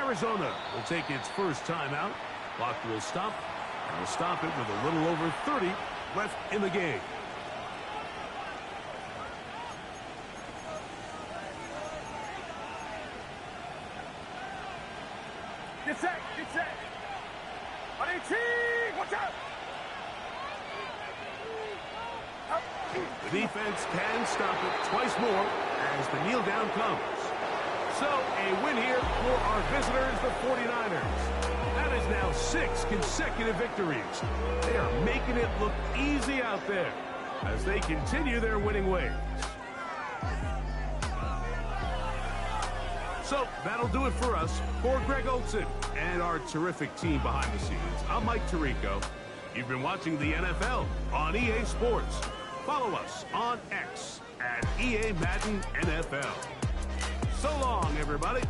Arizona will take its first timeout. Clock will stop, and will stop it with a little over 30 left in the game. Get set, get set. On 18, watch out. The defense can stop it twice more as the kneel down comes. So a win here for our visitors, the 49ers. That is now 6 consecutive victories. They are making it look easy out there as they continue their winning ways. So that'll do it for us. For Greg Olson and our terrific team behind the scenes, I'm Mike Tirico. You've been watching the NFL on EA Sports. Follow us on X at EA Madden NFL. So long, everybody.